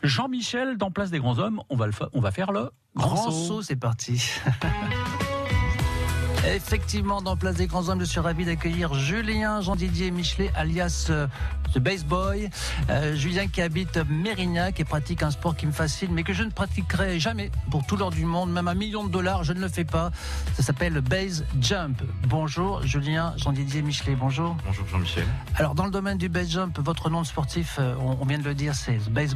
Jean-Michel, dans Place des Grands Hommes, on va faire le grand saut. C'est parti. Effectivement, dans Place des Grands Hommes, je suis ravi d'accueillir Julien Jean-Didier Michelet, alias The Bass Boy. Julien qui habite Mérignac et pratique un sport qui me fascine, mais que je ne pratiquerai jamais pour tout l'or du monde, même $1 million, je ne le fais pas. Ça s'appelle le Bass Jump. Bonjour Julien Jean-Didier Michelet, bonjour. Bonjour Jean-Michel. Alors dans le domaine du Bass Jump, votre nom de sportif, on vient de le dire, c'est The Bass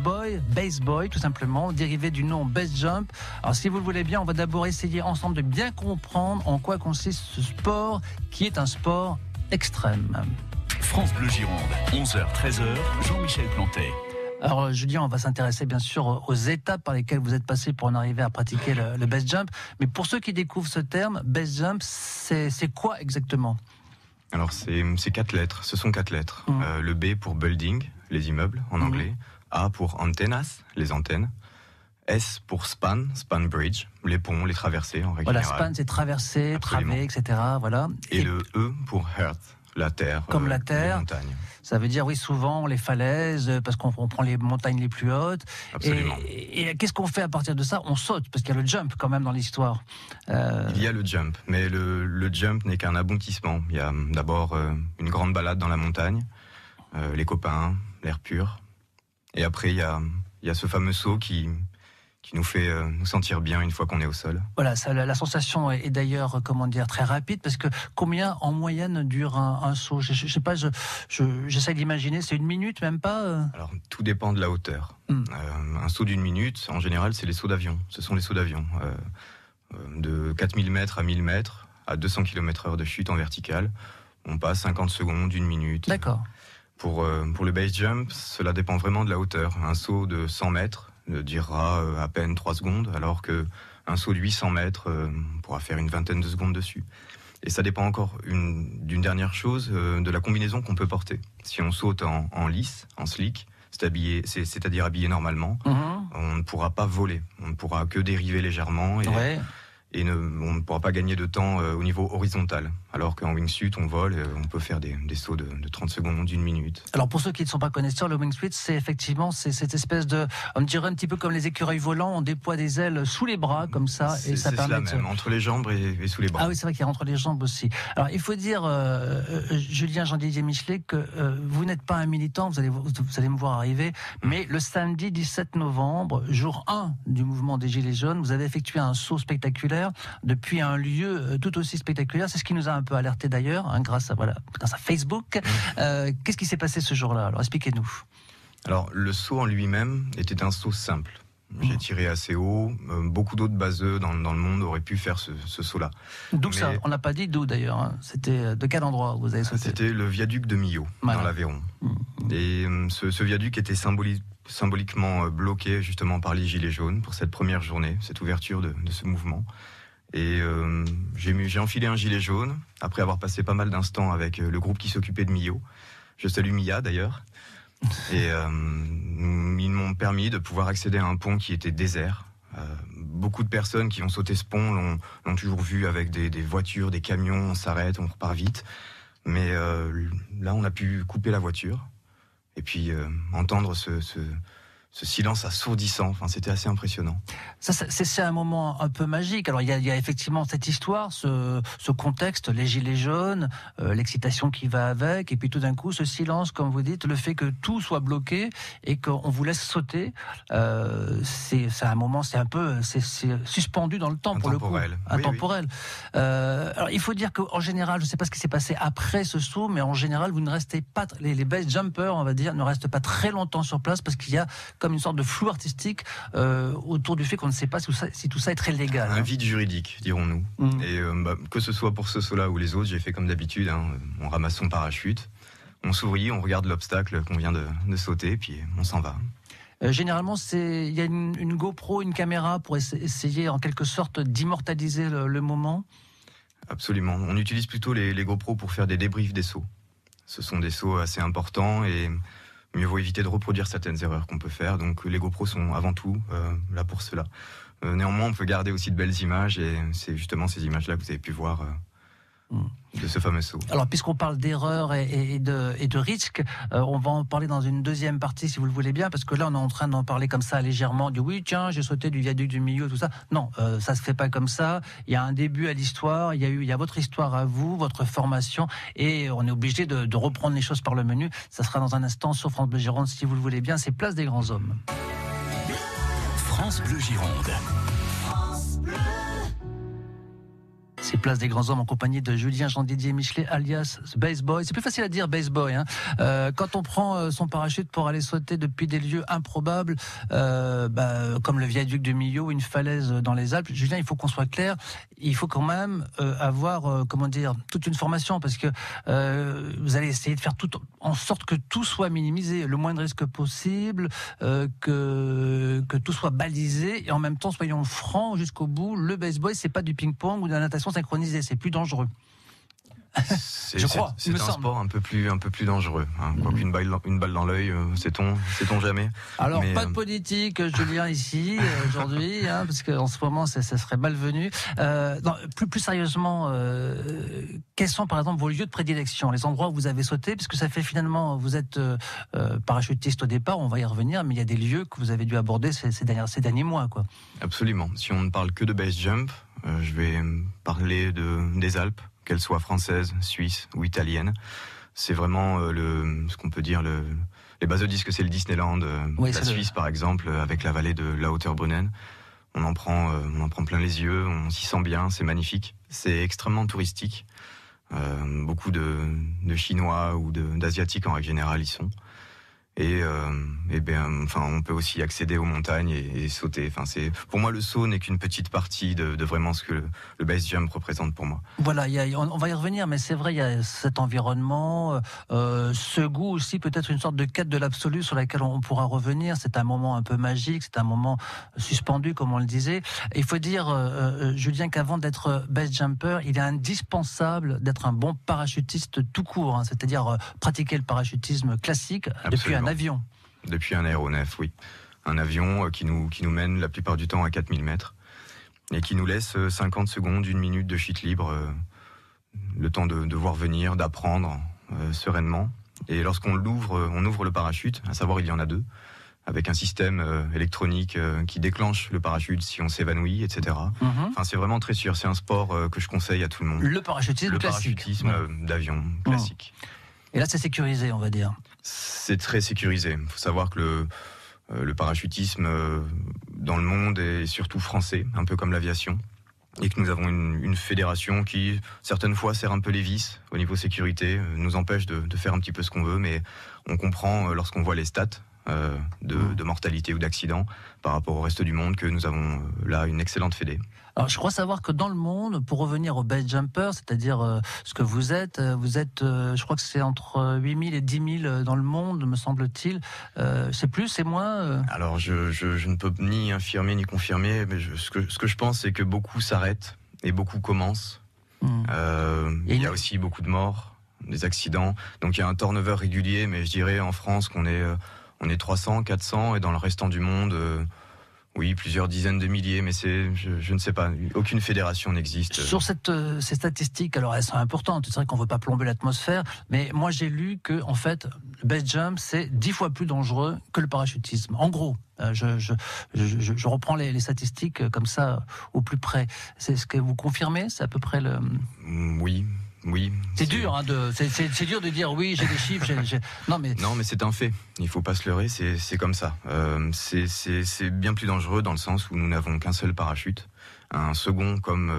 Boy tout simplement, dérivé du nom Bass Jump. Alors si vous le voulez bien, on va d'abord essayer ensemble de bien comprendre en quoi consiste ce sport qui est un sport extrême. France Bleu Gironde, 11h-13h, Jean-Michel Plantet. Alors Julien, on va s'intéresser bien sûr aux étapes par lesquelles vous êtes passé pour en arriver à pratiquer le base jump. Mais pour ceux qui découvrent ce terme, base jump, c'est quoi exactement ? Alors c'est 4 lettres, ce sont 4 lettres. Le B pour building, les immeubles en anglais. A pour antennas, les antennes. S pour span bridge, les ponts, les traversées en règle générale. Span c'est traverser, traver, etc. Voilà. Et le E pour earth, la terre. Comme la terre. Les montagnes. Ça veut dire, oui, souvent les falaises, parce qu'on prend les montagnes les plus hautes. Absolument. Et qu'est-ce qu'on fait à partir de ça ? On saute, parce qu'il y a le jump quand même dans l'histoire. Il y a le jump, mais le jump n'est qu'un aboutissement. Il y a d'abord une grande balade dans la montagne, les copains, l'air pur. Et après, il y a ce fameux saut qui nous fait nous sentir bien une fois qu'on est au sol. Voilà, la sensation est d'ailleurs, très rapide, parce que combien en moyenne dure un saut ? Je sais pas, j'essaie d'imaginer, c'est 1 minute, même pas Alors, tout dépend de la hauteur. Un saut d'1 minute, en général, c'est les sauts d'avion. Ce sont les sauts d'avion. De 4000 mètres à 1000 mètres, à 200 km/h de chute en verticale, on passe 50 secondes, 1 minute. D'accord. Pour le base jump, cela dépend vraiment de la hauteur. Un saut de 100 mètres durera à peine 3 secondes, alors qu'un saut de 800 mètres pourra faire une vingtaine de secondes dessus. Et ça dépend encore d'une dernière chose, de la combinaison qu'on peut porter. Si on saute en lice, en slick, c'est-à-dire habillé normalement, on ne pourra pas voler. On ne pourra que dériver légèrement et on ne pourra pas gagner de temps au niveau horizontal. Alors qu'en wingsuit, on vole, on peut faire des sauts de 30 secondes, 1 minute. Alors pour ceux qui ne sont pas connaisseurs, le wingsuit, c'est effectivement cette espèce de, on dirait un petit peu comme les écureuils volants, on déploie des ailes sous les bras comme ça, et ça permet même, entre les jambes et sous les bras. Ah oui, c'est vrai qu'il y a entre les jambes aussi. Alors il faut dire, Julien Jean-Didier Michelet, que vous n'êtes pas un militant, vous allez me voir arriver, mais le samedi 17 novembre, jour 1 du mouvement des Gilets jaunes, vous avez effectué un saut spectaculaire depuis un lieu tout aussi spectaculaire. C'est ce qui nous a un peu alerté d'ailleurs, grâce à Facebook. Qu'est-ce qui s'est passé ce jour-là ? Alors expliquez-nous. Alors le saut en lui-même était un saut simple. J'ai tiré assez haut. Beaucoup d'autres baseux dans le monde auraient pu faire ce saut-là. D'où ça ? On n'a pas dit d'où d'ailleurs. C'était de quel endroit vous avez sauté ? C'était le viaduc de Millau, dans l'Aveyron. Et ce viaduc était symboliquement bloqué justement par les Gilets jaunes pour cette première journée, cette ouverture de ce mouvement. Et j'ai enfilé un gilet jaune après avoir passé pas mal d'instants avec le groupe qui s'occupait de Millau. Je salue Mia d'ailleurs. Et ils m'ont permis de pouvoir accéder à un pont qui était désert. Beaucoup de personnes qui ont sauté ce pont l'ont toujours vu avec des voitures, des camions, on s'arrête, on repart vite. Mais là, on a pu couper la voiture et puis entendre ce silence assourdissant, c'était assez impressionnant. C'est un moment un peu magique. Alors il y a effectivement cette histoire, ce contexte, les gilets jaunes, l'excitation qui va avec, et puis tout d'un coup ce silence, comme vous dites, le fait que tout soit bloqué et qu'on vous laisse sauter, c'est un moment, c'est suspendu dans le temps pour le coup, intemporel. Alors il faut dire qu'en général, je ne sais pas ce qui s'est passé après ce saut, mais en général vous ne restez pas, les base jumpers, on va dire, ne restent pas très longtemps sur place parce qu'il y a comme une sorte de flou artistique autour du fait qu'on ne sait pas si tout ça est très légal. Un vide juridique, dirons-nous. Et que ce soit pour ce saut-là ou les autres, j'ai fait comme d'habitude. On ramasse son parachute, on sourit, on regarde l'obstacle qu'on vient de sauter, puis on s'en va. Généralement, il y a une GoPro, une caméra pour essayer en quelque sorte d'immortaliser le moment. Absolument. On utilise plutôt les GoPro pour faire des débriefs des sauts. Ce sont des sauts assez importants et mieux vaut éviter de reproduire certaines erreurs qu'on peut faire. Donc les GoPro sont avant tout là pour cela. Néanmoins, on peut garder aussi de belles images et c'est justement ces images-là que vous avez pu voir de ce fameux saut. Alors, puisqu'on parle d'erreurs et de risques, on va en parler dans une deuxième partie, si vous le voulez bien, parce que là, on est en train d'en parler comme ça légèrement, du oui, tiens, j'ai sauté du viaduc du milieu, tout ça. Non, ça se fait pas comme ça. Il y a un début à l'histoire, il y a votre histoire à vous, votre formation, et on est obligé de reprendre les choses par le menu. Ça sera dans un instant sur France Bleu Gironde, si vous le voulez bien. C'est Place des Grands Hommes. France Bleu Gironde. C'est Place des Grands Hommes en compagnie de Julien Jean-Didier Michelet, alias Base Boy. C'est plus facile à dire Base Boy. Quand on prend son parachute pour aller sauter depuis des lieux improbables, comme le viaduc de Millau ou une falaise dans les Alpes, Julien, il faut qu'on soit clair. Il faut quand même avoir, toute une formation, parce que vous allez essayer de faire tout en sorte que tout soit minimisé, le moins de risques possible, que tout soit balisé, et en même temps, soyons francs jusqu'au bout. Le Base Boy, c'est pas du ping-pong ou de la natation synchronisée, c'est plus dangereux. C'est un sport un peu plus dangereux. Quoique une balle dans l'œil, sait-on jamais. Alors, mais, pas de politique, Julien, ici, aujourd'hui, parce qu'en ce moment, ça serait malvenu. Plus sérieusement, quels sont, par exemple, vos lieux de prédilection, les endroits où vous avez sauté, puisque ça fait finalement, vous êtes parachutiste au départ, on va y revenir, mais il y a des lieux que vous avez dû aborder ces derniers mois, quoi. Absolument. Si on ne parle que de base jump, je vais parler des Alpes, qu'elles soient françaises, suisses ou italiennes. C'est vraiment ce qu'on peut dire les bases de disques, c'est le Disneyland, la Suisse par exemple, avec la vallée de la Hauteur-Brunnen. On en prend plein les yeux, on s'y sent bien, c'est magnifique. C'est extrêmement touristique. Beaucoup de Chinois ou d'Asiatiques en règle générale y sont. Et on peut aussi accéder aux montagnes et sauter. Pour moi, le saut n'est qu'une petite partie de vraiment ce que le base jump représente pour moi. Voilà, on va y revenir, mais c'est vrai, il y a cet environnement, ce goût aussi, peut-être une sorte de quête de l'absolu sur laquelle on pourra revenir. C'est un moment un peu magique, c'est un moment suspendu, comme on le disait. Et il faut dire, Julien, qu'avant d'être base jumper, il est indispensable d'être un bon parachutiste tout court, c'est-à-dire pratiquer le parachutisme classique. Absolument. Depuis un avion. Depuis un aéronef, oui. Un avion qui nous mène la plupart du temps à 4000 mètres et qui nous laisse 50 secondes, 1 minute de chute libre, le temps de voir venir, d'apprendre sereinement. Et lorsqu'on on ouvre le parachute, à savoir il y en a 2, avec un système électronique qui déclenche le parachute si on s'évanouit, etc. C'est vraiment très sûr. C'est un sport que je conseille à tout le monde. Le parachutisme classique. D'avion classique. Et là, c'est sécurisé, on va dire. C'est très sécurisé. Il faut savoir que le parachutisme dans le monde est surtout français, un peu comme l'aviation, et que nous avons une fédération qui, certaines fois, serre un peu les vis au niveau sécurité, nous empêche de faire un petit peu ce qu'on veut, mais on comprend lorsqu'on voit les stats de mortalité ou d'accident par rapport au reste du monde que nous avons là une excellente fédé. Alors, je crois savoir que dans le monde, pour revenir au base jumper, c'est-à-dire ce que vous êtes, je crois que c'est entre 8000 et 10 000 dans le monde, me semble-t-il. C'est plus, c'est moins Alors, je ne peux ni infirmer ni confirmer, mais ce que je pense, c'est que beaucoup s'arrêtent et beaucoup commencent. Il y a aussi beaucoup de morts, des accidents. Donc, il y a un turnover régulier, mais je dirais en France qu'on est 300, 400, et dans le restant du monde... oui, plusieurs dizaines de milliers, mais je ne sais pas, aucune fédération n'existe. Sur ces statistiques, alors elles sont importantes, c'est vrai qu'on ne veut pas plomber l'atmosphère, mais moi j'ai lu que, en fait, le base jump, c'est 10 fois plus dangereux que le parachutisme. En gros, je reprends les statistiques comme ça, au plus près. C'est ce que vous confirmez? C'est à peu près le... Oui. C'est dur, c'est dur de dire oui, j'ai des chiffres. Non, mais c'est un fait. Il faut pas se leurrer, c'est comme ça. C'est bien plus dangereux dans le sens où nous n'avons qu'un seul parachute. Un second, comme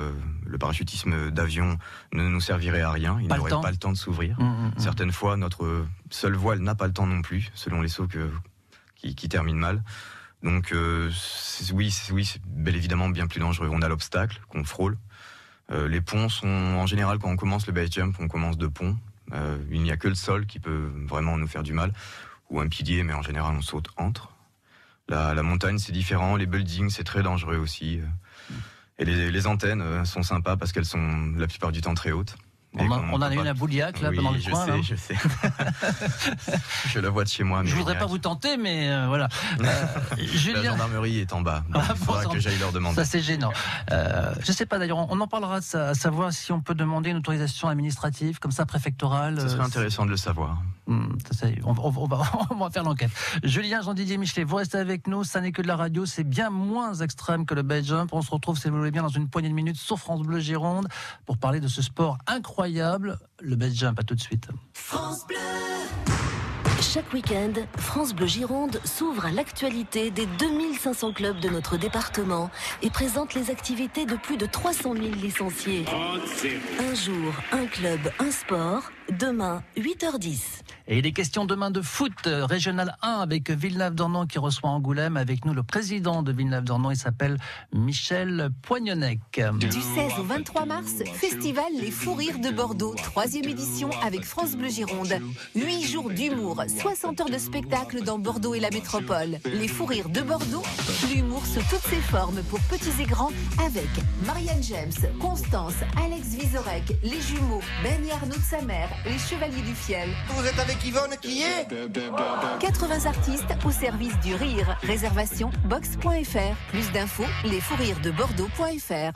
le parachutisme d'avion, ne nous servirait à rien. Il n'aurait pas le temps de s'ouvrir. Certaines fois, notre seule voile n'a pas le temps non plus, selon les sauts qui terminent mal. Donc oui, c'est bel évidemment bien plus dangereux. On a l'obstacle qu'on frôle. Les ponts sont, en général, quand on commence le base jump, on commence de ponts. Il n'y a que le sol qui peut vraiment nous faire du mal, ou un pilier, mais en général, on saute entre. La montagne, c'est différent. Les buildings, c'est très dangereux aussi. Et les antennes sont sympas parce qu'elles sont la plupart du temps très hautes. On en a une à Bouliac, là, dans le coin. Je sais. Je la vois de chez moi. Je voudrais pas vous tenter, mais voilà. Julien... La gendarmerie est en bas. Donc il faudra que j'aille leur demander. Ça, c'est gênant. Je sais pas, d'ailleurs, on en parlera de ça, à savoir si on peut demander une autorisation administrative, comme ça, préfectorale. Ce serait intéressant de le savoir. On va faire l'enquête. Julien, Jean-Didier Michelet, vous restez avec nous. Ça n'est que de la radio. C'est bien moins extrême que le base jump. On se retrouve, si vous voulez bien, dans une poignée de minutes sur France Bleu Gironde pour parler de ce sport incroyable, le base jump. À tout de suite. France Bleu. Chaque week-end, France Bleu Gironde s'ouvre à l'actualité des 2500 clubs de notre département et présente les activités de plus de 300 000 licenciés. Un jour, un club, un sport. Demain, 8h10. Et il est question demain de foot régional 1 avec Villeneuve-d'Ornon qui reçoit Angoulême. Avec nous, le président de Villeneuve-d'Ornon, il s'appelle Michel Poignonnec. Du 16 au 23 mars, Festival Les Fous Rires de Bordeaux, 3e édition avec France Bleu Gironde. 8 jours d'humour, 60 heures de spectacle dans Bordeaux et la métropole. Les Fous Rires de Bordeaux, l'humour sous toutes ses formes pour petits et grands avec Marianne James, Constance, Alex Vizorek, les jumeaux, Ben et Arnaud de sa mère, les Chevaliers du Fiel. Vous êtes avec Yvonne qui est 80 artistes au service du rire. Réservation box.fr. Plus d'infos, lesfoursriresdebordeaux.fr.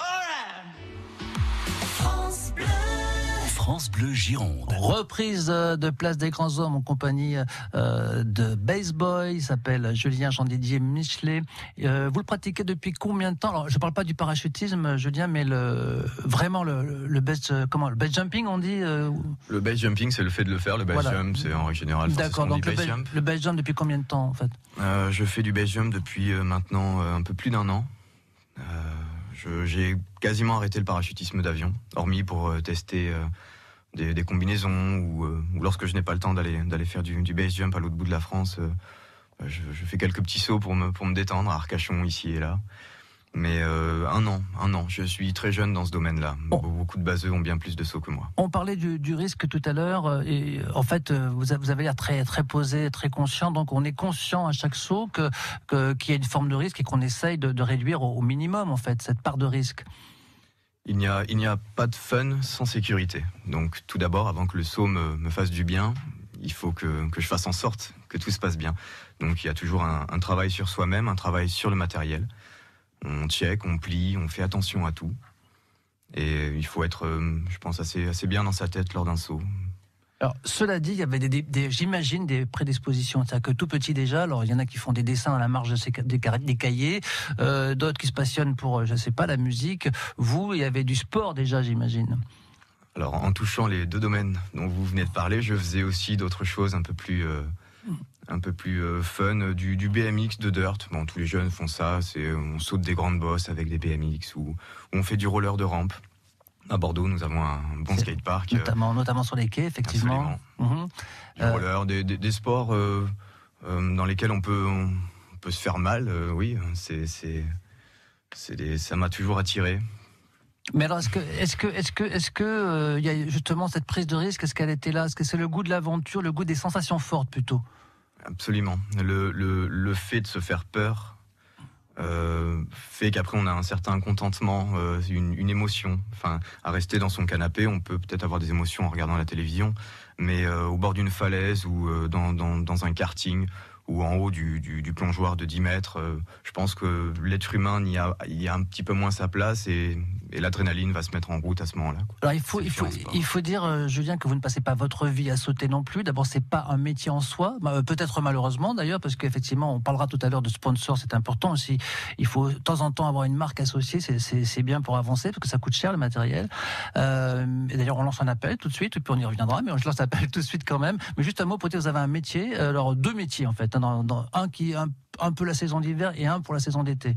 France Bleu Gironde. Reprise de Place des Grands Hommes en compagnie de Bass Boy, il s'appelle Julien Jean-Didier Michelet. Vous le pratiquez depuis combien de temps? Alors, je ne parle pas du parachutisme, Julien, mais le base jumping, on dit Le base jumping, c'est le fait de le faire. Le base jump, c'est en général. D'accord, donc le base jump depuis combien de temps en fait? Je fais du base jump depuis maintenant un peu plus d'un an. J'ai quasiment arrêté le parachutisme d'avion, hormis pour tester des combinaisons ou lorsque je n'ai pas le temps d'aller faire du base jump à l'autre bout de la France, je fais quelques petits sauts pour me détendre à Arcachon ici et là. Mais un an, je suis très jeune dans ce domaine-là. Beaucoup de baseux ont bien plus de sauts que moi. On parlait du risque tout à l'heure, et en fait, vous avez l'air très, très posé, très conscient, donc on est conscient à chaque saut qu'il y a une forme de risque et qu'on essaye de réduire au minimum, en fait, cette part de risque. Il n'y a pas de fun sans sécurité. Donc tout d'abord, avant que le saut me fasse du bien, il faut que je fasse en sorte que tout se passe bien. Donc il y a toujours un travail sur soi-même, un travail sur le matériel. On check, on plie, on fait attention à tout. Et il faut être, je pense, assez bien dans sa tête lors d'un saut. Alors, cela dit, il y avait j'imagine des prédispositions. C'est-à-dire que tout petit déjà, alors il y en a qui font des dessins à la marge des cahiers, d'autres qui se passionnent pour, je sais pas, la musique. Vous, il y avait du sport déjà, j'imagine. Alors, en touchant les deux domaines dont vous venez de parler, je faisais aussi d'autres choses un peu plus fun, du BMX, de dirt. Bon, tous les jeunes font ça. On saute des grandes bosses avec des BMX ou on fait du roller de rampe. À Bordeaux, nous avons un bon skatepark. Notamment sur les quais, effectivement. Du roller, des sports dans lesquels on peut se faire mal. Oui, ça m'a toujours attiré. Mais alors, est-ce que il y a justement cette prise de risque? Est-ce qu'elle était là? Est-ce que c'est le goût de l'aventure, le goût des sensations fortes plutôt? Absolument. Le fait de se faire peur fait qu'après on a un certain contentement, une émotion. Enfin, à rester dans son canapé, on peut peut-être avoir des émotions en regardant la télévision, mais au bord d'une falaise ou dans un karting ou en haut du plongeoir de 10 mètres, je pense que l'être humain y a un petit peu moins sa place et l'adrénaline va se mettre en route à ce moment-là. Alors il faut dire, Julien, que vous ne passez pas votre vie à sauter non plus. D'abord, c'est pas un métier en soi, peut-être malheureusement d'ailleurs, parce qu'effectivement, on parlera tout à l'heure de sponsors, c'est important aussi. Il faut de temps en temps avoir une marque associée, c'est bien pour avancer, parce que ça coûte cher le matériel. Et d'ailleurs, on lance un appel tout de suite, et puis on y reviendra, mais je lance l'appel tout de suite quand même. Mais juste un mot, peut-être vous avez un métier, alors deux métiers en fait, dans un qui est un peu la saison d'hiver et un pour la saison d'été.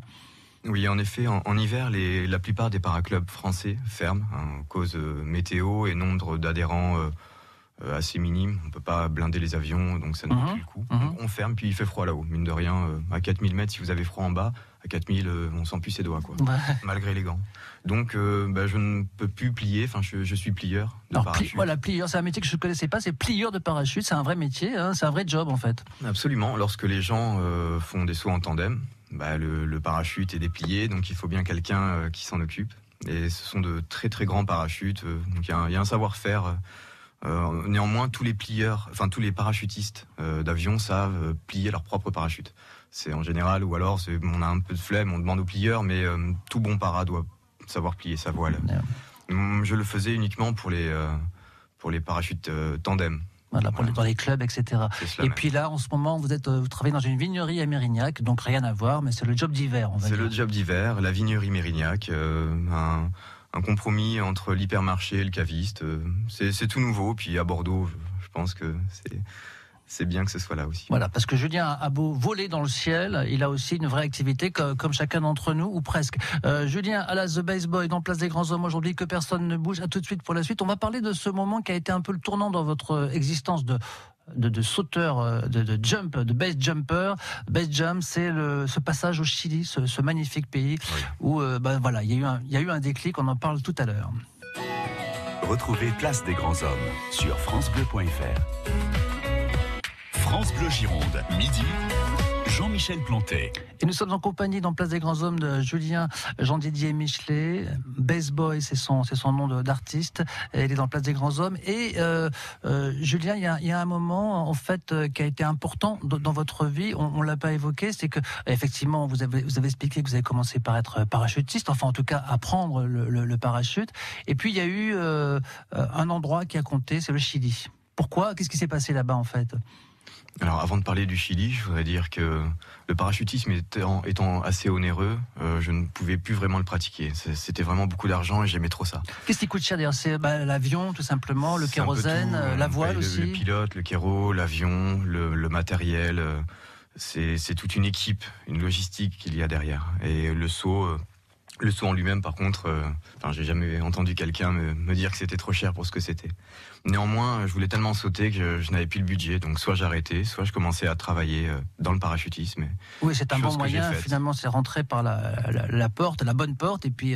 Oui, en effet, en hiver, la plupart des paraclubs français ferment, à cause météo et nombre d'adhérents assez minime. On ne peut pas blinder les avions, donc ça ne vaut plus le coup. Donc on ferme, puis il fait froid là-haut. Mine de rien, à 4000 mètres, si vous avez froid en bas, à 4000, on sent plus ses doigts, quoi, malgré les gants. Donc je ne peux plus plier, enfin je suis plieur de parachute. Voilà, plieur, c'est un métier que je ne connaissais pas, c'est plieur de parachute, c'est un vrai métier, hein, c'est un vrai job en fait. Absolument, lorsque les gens font des sauts en tandem, le parachute est déplié, donc il faut bien quelqu'un qui s'en occupe. Et ce sont de très très grands parachutes. Donc il y a un savoir-faire. Néanmoins, tous les parachutistes d'avion savent plier leur propre parachute. C'est en général, ou alors on a un peu de flemme, on demande aux plieurs, mais tout bon para doit savoir plier sa voile. Je le faisais uniquement pour les parachutes tandem. Voilà, dans les clubs, etc. Et puis là, en ce moment, vous travaillez dans une vignerie à Mérignac, donc rien à voir, mais c'est le job d'hiver, on va dire. C'est le job d'hiver, la vignerie Mérignac, un compromis entre l'hypermarché et le caviste. C'est tout nouveau, puis à Bordeaux, je pense que c'est bien que ce soit là aussi. Voilà, parce que Julien a beau voler dans le ciel, il a aussi une vraie activité comme chacun d'entre nous, ou presque. Julien, à la The Base Boy, dans Place des Grands Hommes aujourd'hui, que personne ne bouge. À tout de suite pour la suite. On va parler de ce moment qui a été un peu le tournant dans votre existence de sauteur, de jump, de base jumper. Base jump, c'est ce passage au Chili, ce magnifique pays, où voilà, il y a eu un déclic, on en parle tout à l'heure. Retrouvez Place des Grands Hommes sur francebleu.fr. France Bleu Gironde, midi, Jean-Michel Plantet. Et nous sommes en compagnie dans Place des Grands Hommes de Julien Jean-Didier Michelet. Base Boy, c'est son nom d'artiste. Il est dans Place des Grands Hommes. Et Julien, il y a un moment en fait qui a été important dans votre vie. On l'a pas évoqué, c'est que effectivement vous avez expliqué que vous avez commencé par être parachutiste, enfin en tout cas apprendre le parachute. Et puis il y a eu un endroit qui a compté, c'est le Chili. Pourquoi ? Qu'est-ce qui s'est passé là-bas en fait ? Alors avant de parler du Chili, je voudrais dire que le parachutisme étant assez onéreux, je ne pouvais plus vraiment le pratiquer. C'était vraiment beaucoup d'argent et j'aimais trop ça. Qu'est-ce qui coûte cher d'ailleurs ? C'est l'avion tout simplement, le kérosène, la voile aussi. Le pilote, le kéro, l'avion, le matériel, c'est toute une équipe, une logistique qu'il y a derrière. Et le saut en lui-même, par contre, j'ai jamais entendu quelqu'un me dire que c'était trop cher pour ce que c'était. Néanmoins, je voulais tellement sauter que je n'avais plus le budget, donc soit j'arrêtais, soit je commençais à travailler dans le parachutisme. Oui, c'est un bon moyen, finalement, c'est rentrer par la porte, la bonne porte, et puis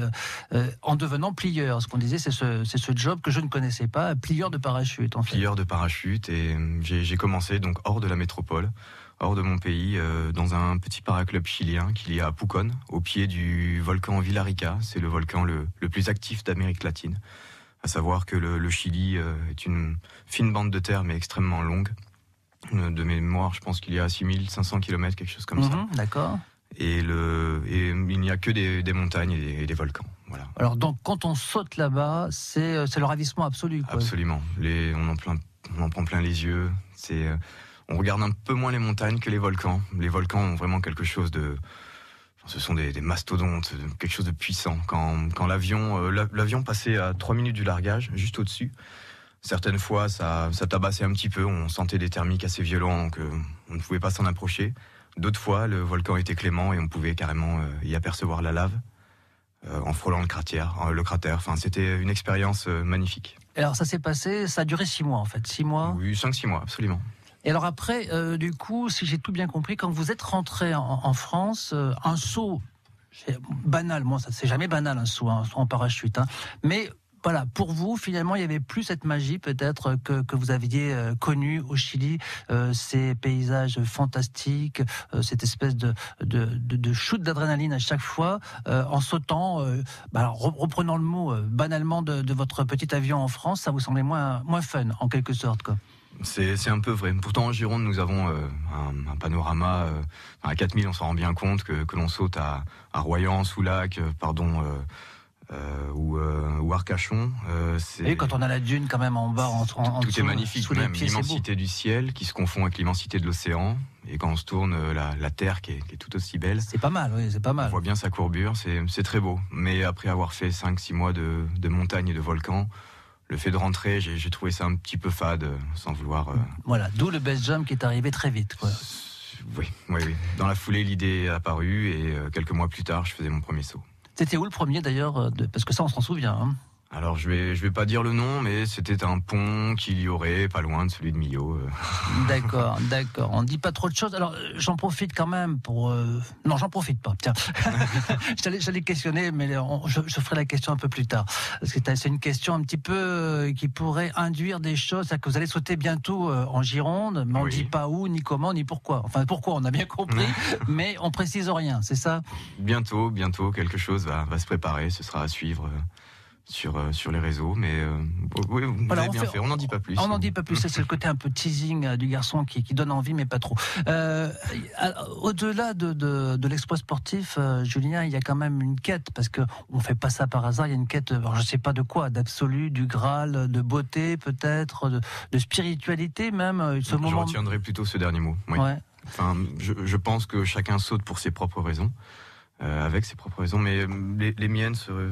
en devenant plieur. Ce qu'on disait, c'est ce job que je ne connaissais pas, plieur de parachute, en fait. Plieur de parachute, et j'ai commencé donc hors de la métropole, hors de mon pays, dans un petit paraclub chilien qu'il y a à Pucón, au pied du volcan Villarrica. C'est le volcan le plus actif d'Amérique latine. À savoir que le Chili est une fine bande de terre, mais extrêmement longue. De mémoire, je pense qu'il y a 6500 km, quelque chose comme ça. D'accord. Et il n'y a que des montagnes et des volcans. Voilà. Alors donc, quand on saute là-bas, c'est le ravissement absolu, quoi. Absolument. On en prend plein les yeux. On regarde un peu moins les montagnes que les volcans. Les volcans ont vraiment quelque chose de... Ce sont des mastodontes, quelque chose de puissant. Quand l'avion passait à 3 minutes du largage, juste au-dessus, certaines fois, ça tabassait un petit peu. On sentait des thermiques assez violents, donc on ne pouvait pas s'en approcher. D'autres fois, le volcan était clément et on pouvait carrément y apercevoir la lave en frôlant le cratère. Enfin, c'était une expérience magnifique. Et alors, ça s'est passé, ça a duré 6 mois, en fait. 6 mois ? Oui, 5-6 mois, absolument. Et alors après, du coup, si j'ai tout bien compris, quand vous êtes rentré en France, un saut, c'est banal, moi, ça c'est jamais banal un saut en parachute, hein. Mais voilà, pour vous, finalement, il n'y avait plus cette magie peut-être que vous aviez connue au Chili, ces paysages fantastiques, cette espèce de shoot d'adrénaline à chaque fois, en sautant, reprenant le mot banalement de votre petit avion en France, ça vous semblait moins fun, en quelque sorte, quoi. C'est un peu vrai. Pourtant, en Gironde, nous avons un panorama. À 4000, on s'en rend bien compte que l'on saute à Royan, Soulac, ou Arcachon. Et quand on a la dune quand même en bas, en tout dessous, est magnifique. sous les Même pieds, l'immensité du ciel qui se confond avec l'immensité de l'océan. Et quand on se tourne, la terre qui est tout aussi belle. C'est pas mal, oui, c'est pas mal. On voit bien sa courbure, c'est très beau. Mais après avoir fait 5-6 mois de montagne et de volcan, le fait de rentrer, j'ai trouvé ça un petit peu fade, sans vouloir... Voilà, d'où le base jump qui est arrivé très vite, quoi. Oui. Dans la foulée, l'idée est apparue et quelques mois plus tard, je faisais mon premier saut. C'était où le premier d'ailleurs ? Parce que ça, on s'en souvient. Hein. Alors je vais pas dire le nom, mais c'était un pont qu'il y aurait pas loin de celui de Millau. D'accord. On ne dit pas trop de choses. Alors j'en profite quand même pour... Non, j'en profite pas. Tiens, j'allais questionner, mais je ferai la question un peu plus tard. Parce que c'est une question un petit peu qui pourrait induire des choses. C'est-à-dire que vous allez sauter bientôt en Gironde, mais on ne dit pas où, ni comment, ni pourquoi. Enfin, pourquoi, on a bien compris, mais on précise rien, c'est ça ? Bientôt, quelque chose va se préparer. Ce sera à suivre. Sur les réseaux, mais oui, vous avez bien fait, on n'en dit pas plus. On n'en dit pas plus, c'est le côté un peu teasing du garçon qui donne envie, mais pas trop. Au-delà de l'exploit sportif, Julien, il y a quand même une quête, parce qu'on ne fait pas ça par hasard, il y a une quête, alors je ne sais pas de quoi, d'absolu, du Graal, de beauté peut-être, de spiritualité même. Je retiendrai plutôt ce dernier mot. Oui. Ouais. Enfin, je pense que chacun saute pour ses propres raisons, avec ses propres raisons, mais les miennes seraient...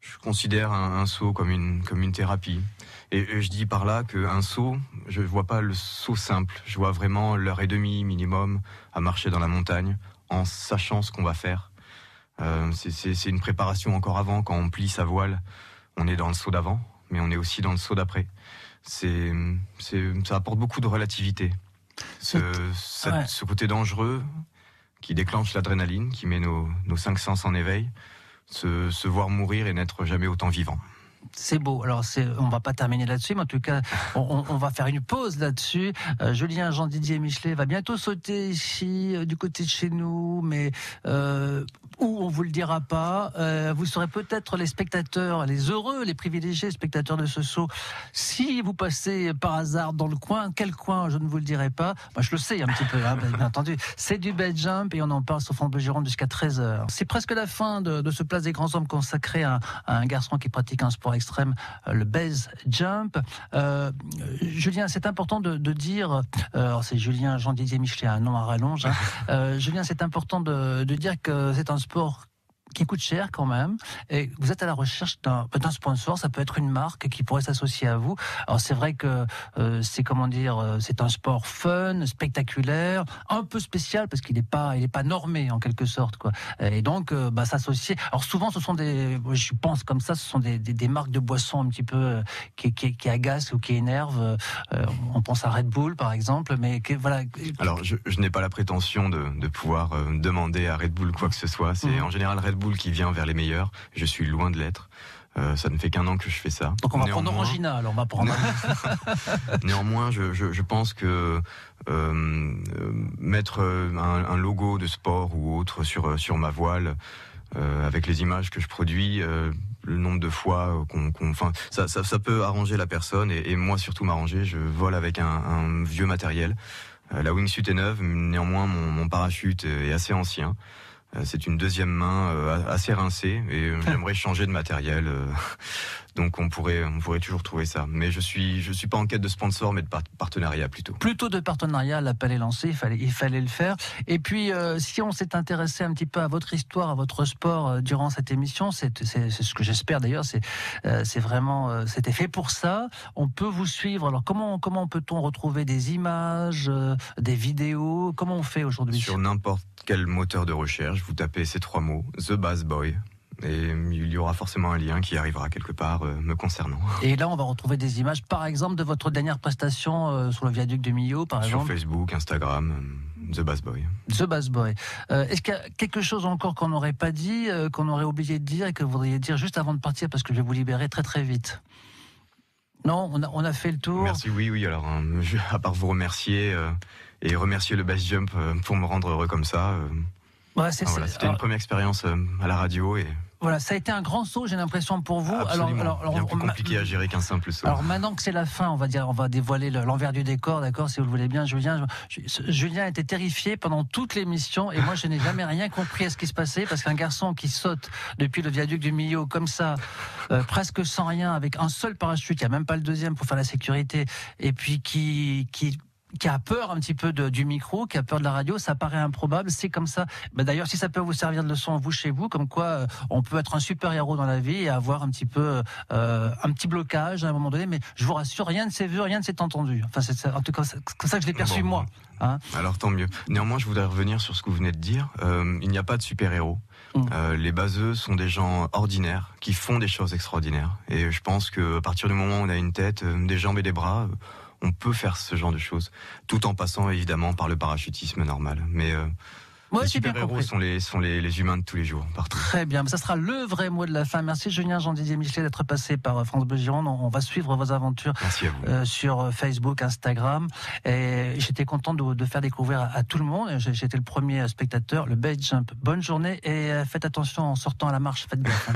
Je considère un saut comme une thérapie. Et je dis par là qu'un saut, je ne vois pas le saut simple. Je vois vraiment l'heure et demie minimum à marcher dans la montagne en sachant ce qu'on va faire. C'est une préparation encore avant. Quand on plie sa voile, on est dans le saut d'avant, mais on est aussi dans le saut d'après. Ça apporte beaucoup de relativité. Ce côté dangereux qui déclenche l'adrénaline, qui met nos 5 sens en éveil. Se voir mourir et n'être jamais autant vivant. C'est beau. Alors, on va pas terminer là-dessus, mais en tout cas, on va faire une pause là-dessus. Julien Jean-Didier Michelet va bientôt sauter ici, du côté de chez nous, mais où on vous le dira pas. Vous serez peut-être les spectateurs, les heureux, les privilégiés spectateurs de ce saut. Si vous passez par hasard dans le coin, quel coin, je ne vous le dirai pas. Moi, je le sais un petit peu, hein, bien entendu. C'est du base jump et on en parle sur France Bleu Gironde jusqu'à 13h. C'est presque la fin de ce Place des Grands Hommes consacré à un garçon qui pratique un sport extrême, le base jump. Julien, c'est important de dire, alors c'est Julien Jean-Didier Michelet, un nom à rallonge, hein. Julien, c'est important de dire que c'est un sport qui coûte cher quand même, et vous êtes à la recherche d'un sponsor, ça peut être une marque qui pourrait s'associer à vous. Alors c'est vrai que c'est un sport fun, spectaculaire, un peu spécial parce qu'il est pas normé en quelque sorte, quoi. Et donc s'associer. Alors souvent ce sont je pense comme ça, ce sont des marques de boissons un petit peu qui agacent ou qui énervent. On pense à Red Bull par exemple, mais voilà. Alors je n'ai pas la prétention de pouvoir demander à Red Bull quoi que ce soit. C'est en général Red Bull qui vient vers les meilleurs. Je suis loin de l'être. Ça ne fait qu'un an que je fais ça. Donc on va prendre Orangina, alors on va prendre. Néanmoins, je pense que mettre un logo de sport ou autre sur ma voile, avec les images que je produis, le nombre de fois ça peut arranger la personne et moi surtout m'arranger. Je vole avec un vieux matériel. La wingsuit est neuve, néanmoins mon parachute est assez ancien. C'est une deuxième main assez rincée et j'aimerais changer de matériel. Donc on pourrait toujours trouver ça. Mais je suis pas en quête de sponsor, mais de partenariat plutôt. Plutôt de partenariat, l'appel est lancé, il fallait le faire. Et puis si on s'est intéressé un petit peu à votre histoire, à votre sport durant cette émission, c'est ce que j'espère d'ailleurs, c'est vraiment c'était fait pour ça. On peut vous suivre. Alors comment peut-on retrouver des images, des vidéos? Comment on fait aujourd'hui? Sur n'importe quel moteur de recherche, vous tapez ces 3 mots, The Bass Boy. Et il y aura forcément un lien qui arrivera quelque part me concernant. Et là, on va retrouver des images, par exemple, de votre dernière prestation sur le viaduc de Millau, par exemple. Sur Facebook, Instagram, The Bass Boy. The Bass Boy. Est-ce qu'il y a quelque chose encore qu'on n'aurait pas dit, qu'on aurait oublié de dire et que vous voudriez dire juste avant de partir, parce que je vais vous libérer très très vite? Non, on a fait le tour. Merci, oui. Alors, à part vous remercier et remercier le Base Jump pour me rendre heureux comme ça. C'était une première expérience à la radio et... Voilà, ça a été un grand saut, j'ai l'impression, pour vous. Absolument. Alors, bien plus compliqué à gérer qu'un simple saut. Alors maintenant que c'est la fin, on va dévoiler l'envers du décor, d'accord, si vous le voulez bien. Julien était terrifié pendant toute l'émission et moi je n'ai jamais rien compris à ce qui se passait parce qu'un garçon qui saute depuis le viaduc du Millau comme ça, presque sans rien, avec un seul parachute, il n'y a même pas le deuxième pour faire la sécurité, et puis qui qui a peur un petit peu du micro, qui a peur de la radio, ça paraît improbable, c'est comme ça. D'ailleurs, si ça peut vous servir de leçon, vous chez vous, comme quoi on peut être un super-héros dans la vie et avoir un petit peu un petit blocage à un moment donné, mais je vous rassure, rien ne s'est vu, rien ne s'est entendu. Enfin, en tout cas, c'est comme ça que je l'ai perçu moi. Hein. Alors tant mieux. Néanmoins, je voudrais revenir sur ce que vous venez de dire. Il n'y a pas de super-héros. Les baseux sont des gens ordinaires qui font des choses extraordinaires. Et je pense qu'à partir du moment où on a une tête, des jambes et des bras, on peut faire ce genre de choses, tout en passant évidemment par le parachutisme normal. Mais les super-héros sont les humains de tous les jours, partout. Très bien, ça sera le vrai mot de la fin. Merci Julien Jean-Didier Michelet d'être passé par France Bleu Gironde. On va suivre vos aventures sur Facebook, Instagram. Et j'étais content de faire découvrir à tout le monde. J'étais le premier spectateur, le base jump. Bonne journée et faites attention en sortant à la marche, faites gaffe.